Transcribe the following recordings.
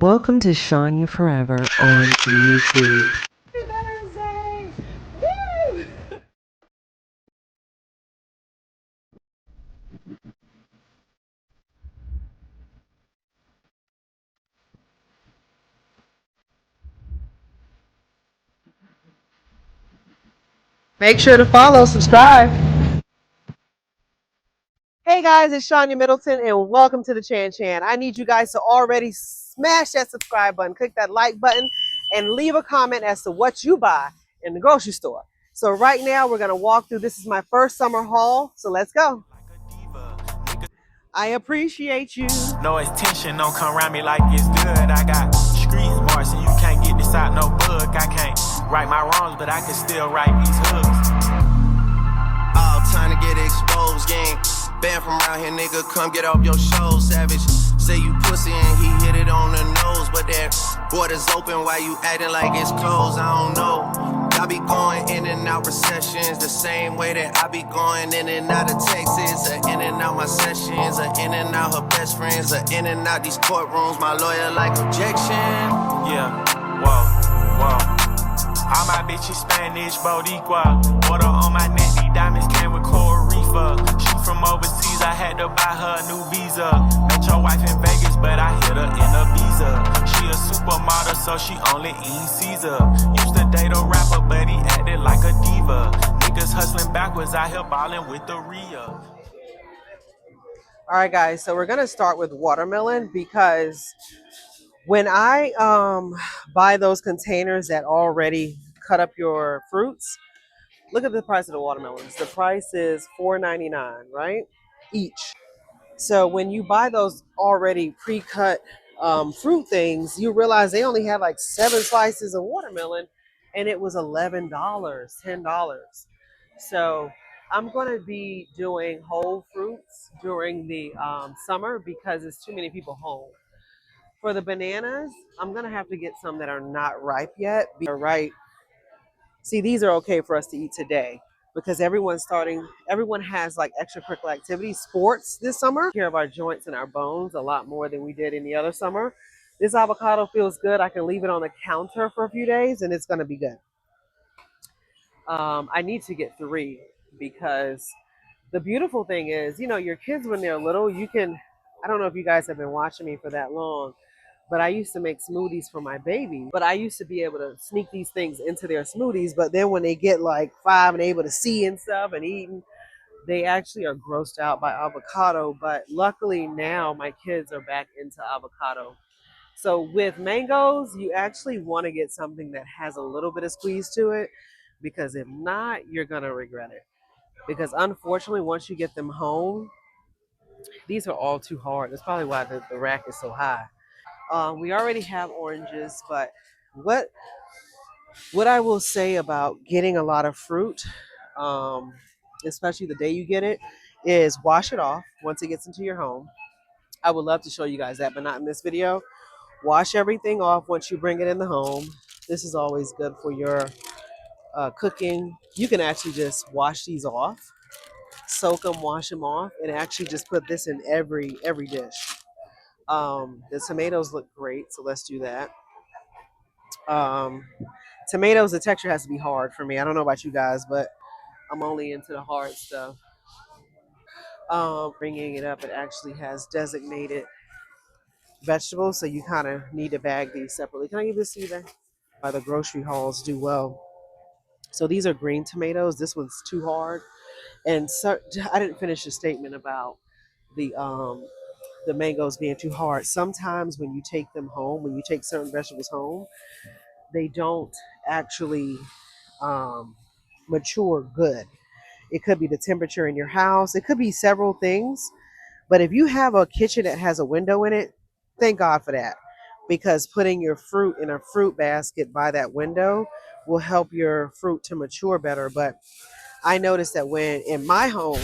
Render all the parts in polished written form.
Welcome to Shine Forever on YouTube. Thursday. Woo! Make sure to follow, subscribe. Hey guys, it's Shania Middleton and welcome to the Chan Chan. I need you guys to already smash that subscribe button, click that like button, and leave a comment as to what you buy in the grocery store. So right now we're gonna walk through. This is my first summer haul, so let's go. I appreciate you. No attention, don't come around me like it's good. I got street smarts and you can't get this out no bug. I can't right my wrongs, but I can still right these hooks. All time to get exposed, gang. Banned from around here, nigga, come get off your show, savage. Say you pussy and he hit it on the nose, but that border's open while you acting like it's closed. I don't know. I be going in and out recessions the same way that I be going in and out of Texas, or in and out my sessions, or in and out her best friends, or in and out these courtrooms. My lawyer like objection. Yeah, whoa. All my bitches Spanish, Boricua. Water on my neck, these diamonds came with coral reefer. She from overseas, I had to buy her a new visa. Met your wife in Vegas, but I hit her in Ibiza. She a supermodel, so she only eat Caesar. Used to date a rapper, but he acted like a diva. Niggas hustling backwards, out here ballin' with the Rhea. All right, guys, so we're gonna start with watermelon because when I buy those containers that already cut up your fruits, look at the price of the watermelons. The price is $4.99, right? Each. So when you buy those already pre-cut fruit things, you realize they only had like 7 slices of watermelon, and it was $11, $10. So I'm going to be doing whole fruits during the summer because it's too many people home. For the bananas, I'm going to have to get some that are not ripe yet. Right. See, these are okay for us to eat today because everyone has like extracurricular activities, sports this summer. Care of our joints and our bones a lot more than we did any other summer. This avocado feels good. I can leave it on the counter for a few days and it's going to be good. I need to get 3 because the beautiful thing is, your kids when they're little, I don't know if you guys have been watching me for that long, but I used to make smoothies for my baby. But I used to be able to sneak these things into their smoothies. But then when they get like 5 and able to see and stuff and eating, they actually are grossed out by avocado. But luckily now my kids are back into avocado. So with mangoes, you actually want to get something that has a little bit of squeeze to it because if not, you're going to regret it. Because unfortunately, once you get them home, these are all too hard. That's probably why the rack is so high. We already have oranges, but what what I will say about getting a lot of fruit, um, especially the day you get it, is wash it off once it gets into your home. I would love to show you guys that, but not in this video. Wash everything off once you bring it in the home. This is always good for your cooking. You can actually just wash these off, soak them, wash them off, and actually just put this in every dish. The tomatoes look great, so let's do that. Um, Tomatoes, the texture has to be hard for me. I don't know about you guys, but I'm only into the hard stuff. Bringing it up, it actually has designated vegetables, so you kind of need to bag these separately. Can I give this to you there? The grocery hauls do well. So these are green tomatoes. This one's too hard, and so I didn't finish the statement about the mangoes being too hard. Sometimes when you take them home, when you take certain vegetables home, they don't actually um, mature good. It could be the temperature in your house. It could be several things. But if you have a kitchen that has a window in it, thank God for that. Because putting your fruit in a fruit basket by that window will help your fruit to mature better. But I noticed that when in my home,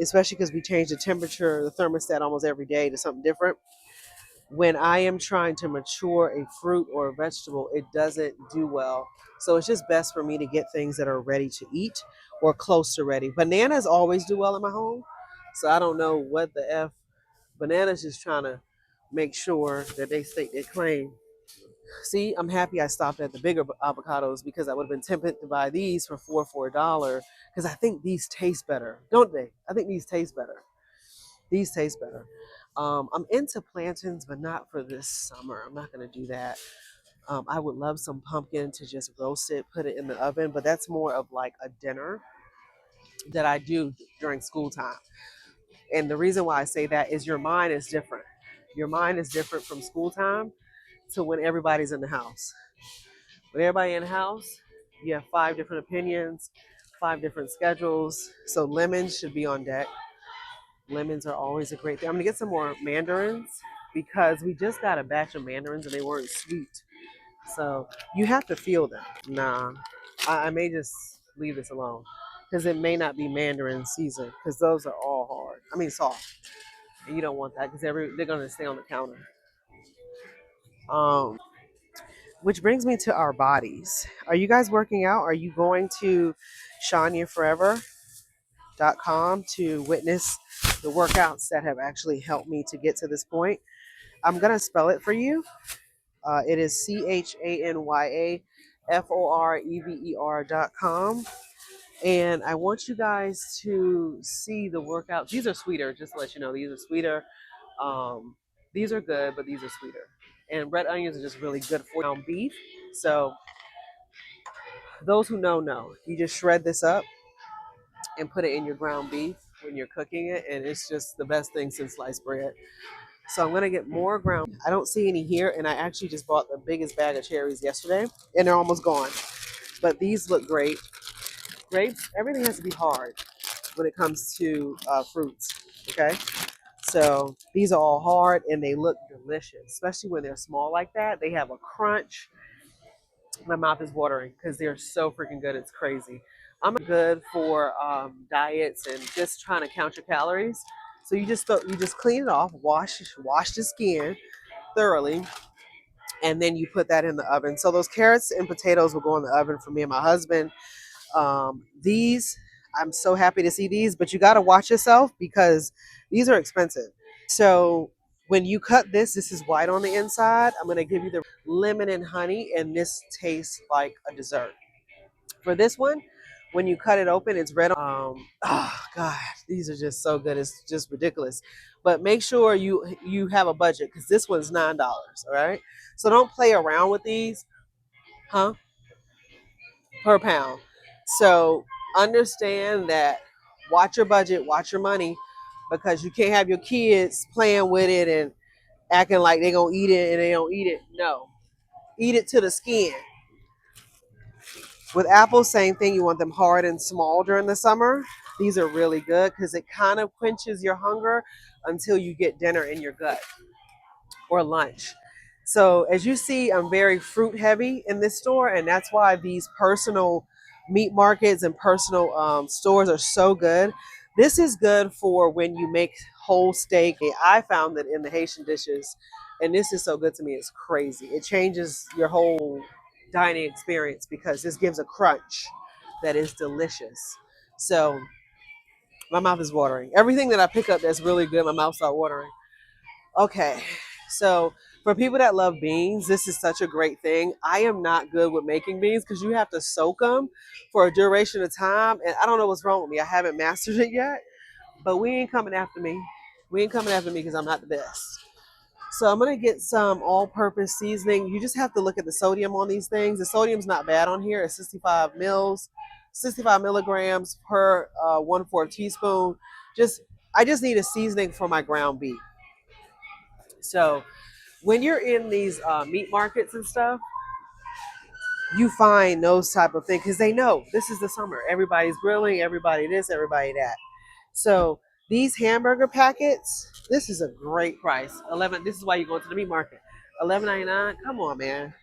especially because we change the temperature, the thermostat almost every day to something different, when I am trying to mature a fruit or a vegetable, it doesn't do well. So it's just best for me to get things that are ready to eat or close to ready. Bananas always do well in my home. So I don't know what the F. Bananas just trying to make sure that they state their claim. See, I'm happy I stopped at the bigger avocados because I would have been tempted to buy these for $4 because I think these taste better, don't they? I think these taste better. These taste better. I'm into plantains, but not for this summer. I'm not going to do that. I would love some pumpkin to just roast it, put it in the oven, but that's more of like a dinner that I do during school time. And the reason why I say that is your mind is different. Your mind is different from school time to when everybody's in the house. When everybody in the house, you have 5 different opinions, 5 different schedules. So lemons should be on deck. Lemons are always a great thing. I'm gonna get some more mandarins because we just got a batch of mandarins and they weren't sweet. So you have to feel them. Nah, I may just leave this alone because it may not be mandarin season because those are all hard. I mean soft, and you don't want that because they're gonna stay on the counter. Which brings me to our bodies. Are you guys working out? Are you going to ShanyaForever.com to witness the workouts that have actually helped me to get to this point? I'm gonna spell it for you. It is CHANYAFOREVER.com. And I want you guys to see the workouts. These are sweeter, just to let you know. These are sweeter. These are good, but these are sweeter. And red onions are just really good for ground beef. So those who know. You just shred this up and put it in your ground beef when you're cooking it, and it's just the best thing since sliced bread. So I'm gonna get more ground. I don't see any here, and I actually just bought the biggest bag of cherries yesterday, and they're almost gone. But these look great. Grapes, everything has to be hard when it comes to fruits. Okay, so these are all hard and they look delicious, especially when they're small like that. They have a crunch. My mouth is watering because they're so freaking good. It's crazy. I'm good for diets and just trying to count your calories. So you just clean it off, wash the skin thoroughly, and then you put that in the oven. So those carrots and potatoes will go in the oven for me and my husband. These, I'm so happy to see these, but you got to watch yourself because these are expensive. So when you cut this is white on the inside. I'm going to give you the lemon and honey, and this tastes like a dessert. For this one, when you cut it open, it's red. Oh God, these are just so good. It's just ridiculous. But make sure you have a budget because this one's $9. All right, so don't play around with these, huh? Per pound. So understand that. Watch your budget, watch your money, because you can't have your kids playing with it and acting like they're gonna eat it and they don't eat it. No, eat it to the skin. With apples, same thing. You want them hard and small during the summer. These are really good because it kind of quenches your hunger until you get dinner in your gut or lunch. So as you see, I'm very fruit heavy in this store, and that's why these personal meat markets and personal stores are so good. This is good for when you make whole steak. I found that in the Haitian dishes, and this is so good to me, it's crazy. It changes your whole dining experience because this gives a crunch that is delicious. So my mouth is watering. Everything that I pick up that's really good, my mouth starts watering. Okay, so for people that love beans, this is such a great thing. I am not good with making beans because you have to soak them for a duration of time, and I don't know what's wrong with me. I haven't mastered it yet, but we ain't coming after me. We ain't coming after me because I'm not the best. So I'm gonna get some all-purpose seasoning. You just have to look at the sodium on these things. The sodium's not bad on here. It's 65 milligrams per 1/4 teaspoon. I just need a seasoning for my ground beef. So when you're in these meat markets and stuff, you find those type of things because they know this is the summer. Everybody's grilling, everybody this, everybody that. So these hamburger packets, this is a great price. 11. This is why you go to the meat market. 11.99. Come on, man,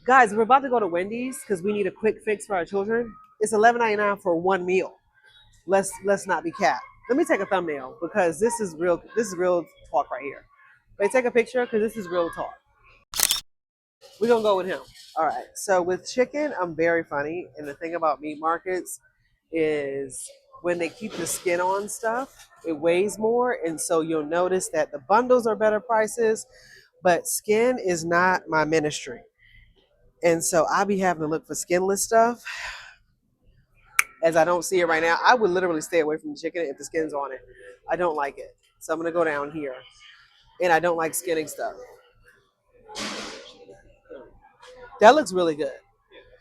guys. We're about to go to Wendy's because we need a quick fix for our children. It's 11.99 for one meal. Let's not be capped. Let me take a thumbnail because this is real. This is real talk right here. Wait, take a picture because this is real talk. We're gonna go with him. All right. So with chicken, I'm very funny. And the thing about meat markets is when they keep the skin on stuff, it weighs more. And so you'll notice that the bundles are better prices, but skin is not my ministry. And so I'll be having to look for skinless stuff as I don't see it right now. I would literally stay away from the chicken if the skin's on it. I don't like it. So I'm going to go down here. And I don't like skinning stuff. That looks really good.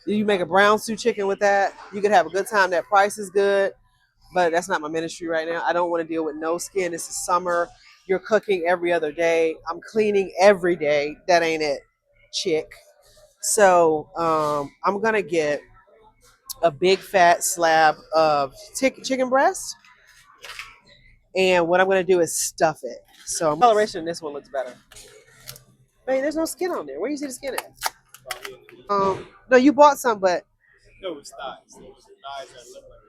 You make a brown stew chicken with that. You could have a good time. That price is good, but that's not my ministry right now. I don't want to deal with no skin. This is summer. You're cooking every other day. I'm cleaning every day. That ain't it, chick. So I'm going to get a big fat slab of chicken breast. And what I'm going to do is stuff it. So coloration in this one looks better. Hey, there's no skin on there. Where do you see the skin at? No, you bought some, but No, it's thighs. It was the thighs that look like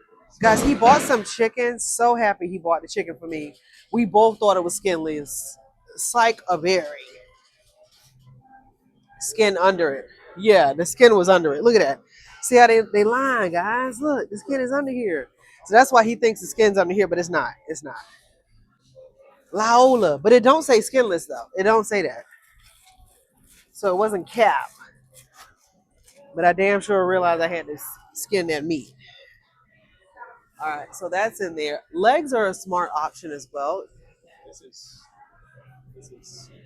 guys, he bought some chicken. So happy he bought the chicken for me. We both thought it was skinless. It's like a berry. Skin under it. Yeah, the skin was under it. Look at that. See how they lying, guys? Look, the skin is under here. So that's why he thinks the skin's under here, but it's not. It's not. Laola. But it don't say skinless though. It don't say that. So it wasn't cap. But I damn sure realized I had to skin that meat. All right, so that's in there. Legs are a smart option as well. this is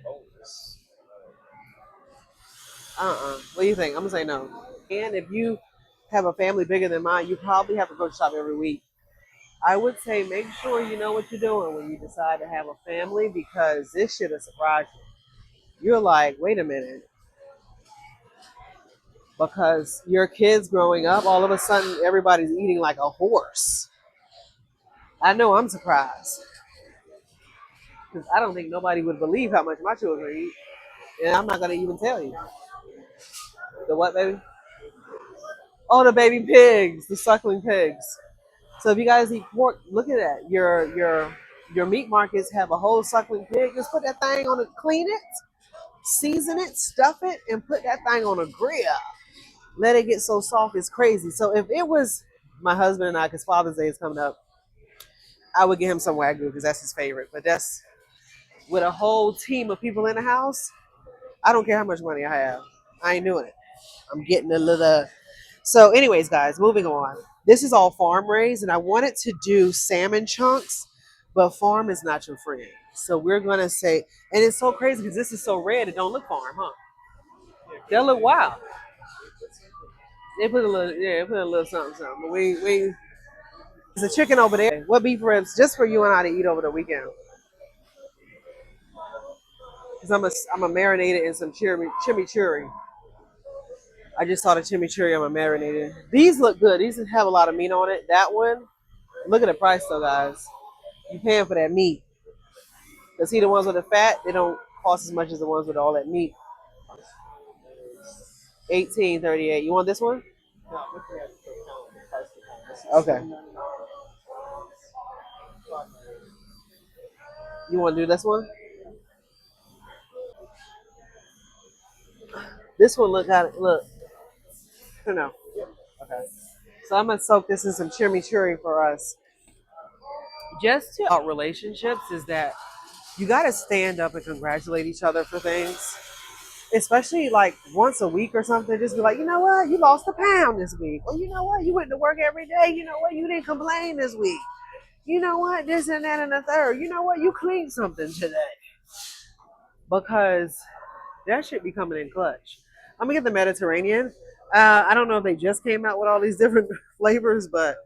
boneless. What do you think? I'm gonna say no. And if you have a family bigger than mine, you probably have to go shop every week. I would say make sure you know what you're doing when you decide to have a family because this shit will surprise you. You're like, wait a minute. Because your kids growing up, all of a sudden everybody's eating like a horse. I know I'm surprised. Because I don't think nobody would believe how much my children eat. And I'm not gonna even tell you. The what, baby? Oh, the baby pigs, the suckling pigs. So if you guys eat pork, look at that. Your meat markets have a whole suckling pig. Just put that thing on it, clean it, season it, stuff it, and put that thing on a grill. Let it get so soft it's crazy. So if it was my husband and I, because Father's Day is coming up, I would get him some Wagyu because that's his favorite. But that's with a whole team of people in the house. I don't care how much money I have. I ain't doing it. I'm getting a little. So, anyways, guys, moving on. This is all farm raised, and I wanted to do salmon chunks, but farm is not your friend. So we're gonna say, and it's so crazy because this is so red, it don't look farm, huh? They look wild. They put a little, yeah, they put a little something, something. But we, there's a chicken over there. What beef ribs? Just for you and I to eat over the weekend. Because I'm a marinated in some chimichurri. I just saw the chimichurri. I'm a marinated. These look good. These have a lot of meat on it. That one. Look at the price though, guys. You paying for that meat. Cause see the ones with the fat, they don't cost as much as the ones with all that meat. 18.38. You want this one? No, I'm looking at the pound, the price per pound. This is Okay. $7.95. You want to do this one? This one look at it. Look. No. Okay. So I'm gonna soak this in some chimichurri for us. Just to about relationships is that you gotta stand up and congratulate each other for things. Especially like once a week or something, just be like, you know what, you lost a pound this week. Or you know what, you went to work every day. You know what, you didn't complain this week. You know what, this and that and the third. You know what, you cleaned something today. Because that shit be coming in clutch. I'm gonna get the Mediterranean. I don't know if they just came out with all these different flavors, but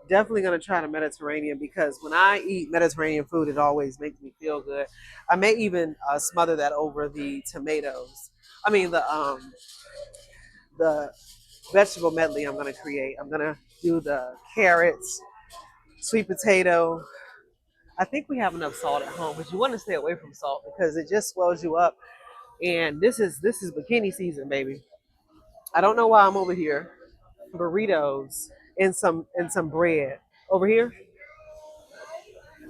definitely gonna try the Mediterranean because when I eat Mediterranean food, it always makes me feel good. I may even smother that over the tomatoes. I mean the vegetable medley I'm gonna create. I'm gonna do the carrots, sweet potato. I think we have enough salt at home, but you want to stay away from salt because it just swells you up. And this is bikini season, baby. I don't know why I'm over here. Burritos and some bread. Over here?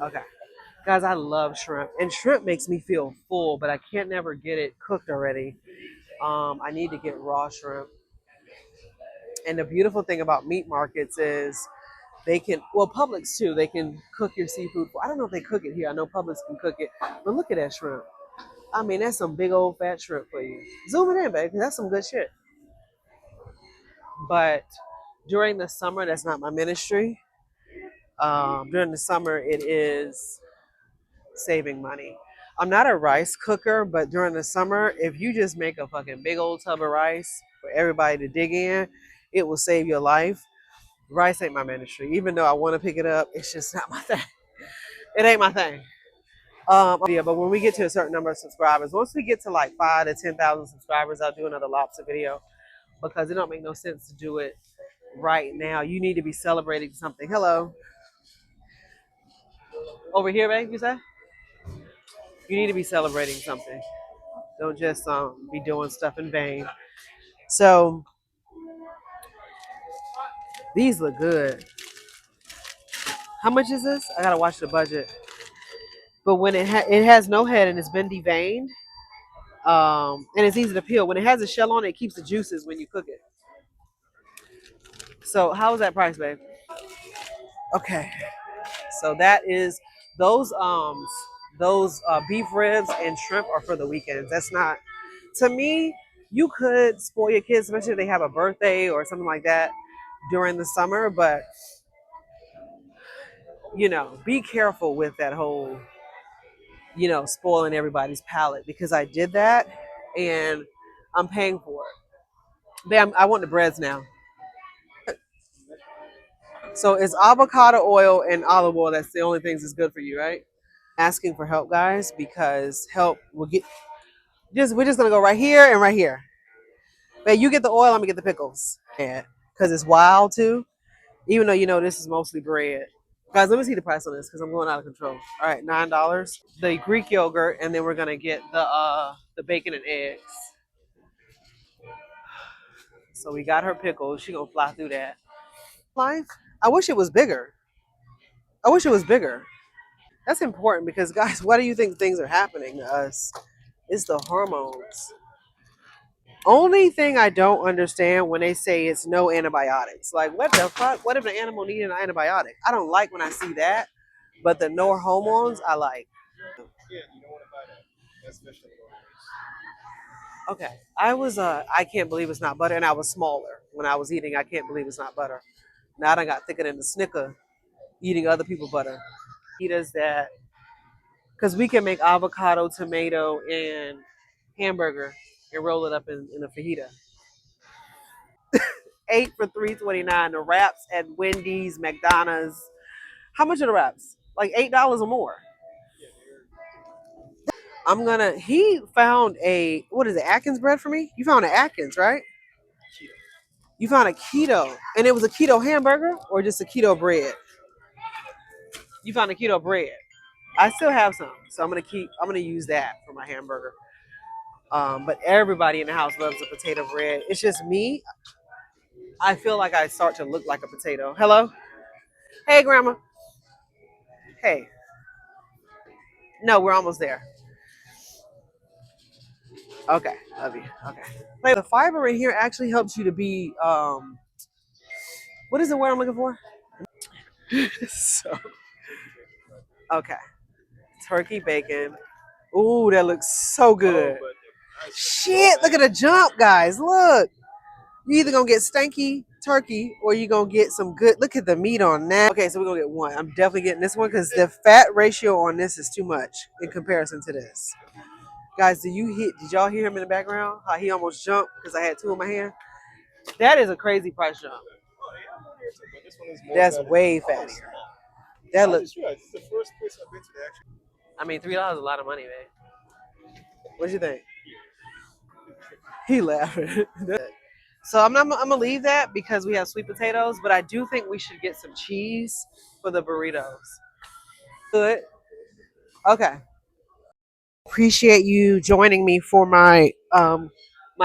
Okay. Guys, I love shrimp. And shrimp makes me feel full, but I can't never get it cooked already. I need to get raw shrimp. And the beautiful thing about meat markets is They can, well, Publix too. They can cook your seafood. I don't know if they cook it here. I know Publix can cook it. But look at that shrimp. I mean, that's some big old fat shrimp for you. Zoom it in, baby. That's some good shit. But during the summer, that's not my ministry. During the summer, it is saving money. I'm not a rice cooker, but during the summer, if you just make a fucking big old tub of rice for everybody to dig in, it will save your life. Rice ain't my ministry. Even though I want to pick it up, it's just not my thing. It ain't my thing. Yeah, but when we get to a certain number of subscribers, once we get to like 5 to 10,000 subscribers, I'll do another lobster video because it don't make no sense to do it right now. You need to be celebrating something. Hello, over here, babe. You say you need to be celebrating something. Don't just be doing stuff in vain. So these look good. How much is this? I gotta watch the budget. But when it has no head and it's been deveined, and it's easy to peel. When it has a shell on it, it keeps the juices when you cook it. So how is that price, babe? Okay. So that is those beef ribs and shrimp are for the weekends. That's not, to me. You could spoil your kids, especially if they have a birthday or something like that during the summer. But be careful with that whole spoiling everybody's palate because I did that and I'm paying for it. Bam, I want the breads now. So it's avocado oil and olive oil. That's the only things that's good for you, right? Asking for help, guys, because help will get. We're just gonna go right here and right here. But you get the oil, I'm gonna get the pickles. Because it's wild too. Even though this is mostly bread. Guys, let me see the price on this because I'm going out of control. All right, $9. The Greek yogurt, and then we're gonna get the bacon and eggs. So we got her pickles. She gonna fly through that. Life. I wish it was bigger. I wish it was bigger. That's important because guys, why do you think things are happening to us? It's the hormones. Only thing I don't understand when they say it's no antibiotics. Like, what the fuck? What if the animal needed an antibiotic? I don't like when I see that, but the no hormones, I like. Okay, I can't believe it's not butter, and I was smaller when I was eating. I can't believe it's not butter. Now I done got thicker than the Snicker eating other people's butter. Does that because we can make avocado, tomato, and hamburger and roll it up in a fajita. 8 for $3.29. The wraps at Wendy's, McDonald's. How much are the wraps? Like $8 or more. He found what is it, Atkins bread for me? You found an Atkins, right? You found a keto. And it was a keto hamburger or just a keto bread? You found a keto bread. I still have some. So I'm gonna use that for my hamburger. But everybody in the house loves the potato bread. It's just me. I feel like I start to look like a potato. Hello? Hey, Grandma. Hey. No, we're almost there. Okay, love you. Okay. Like, the fiber in here actually helps you to be what is the word I'm looking for? So okay. Turkey bacon. Ooh, that looks so good. Shit, look at the jump, guys. Look. You either gonna get stanky turkey or you gonna get some good. Look at the meat on that. Okay, so we're gonna get one. I'm definitely getting this one because the fat ratio on this is too much in comparison to this. Guys, did y'all hear him in the background? How he almost jumped because I had two in my hand? That is a crazy price jump. That's way fattier. That looks. I mean, $3 is a lot of money, man. What you think? He laughing. So I'm gonna leave that because we have sweet potatoes, but I do think we should get some cheese for the burritos. Good. Okay. Appreciate you joining me for my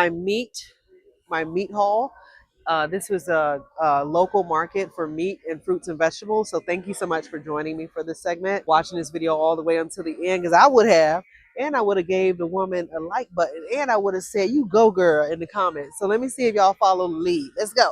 meat haul. This was a local market for meat and fruits and vegetables. So thank you so much for joining me for this segment, watching this video all the way until the end, because I would have, and I would have gave the woman a like button, and I would have said, "You go, girl," in the comments. So let me see if y'all follow the lead. Let's go.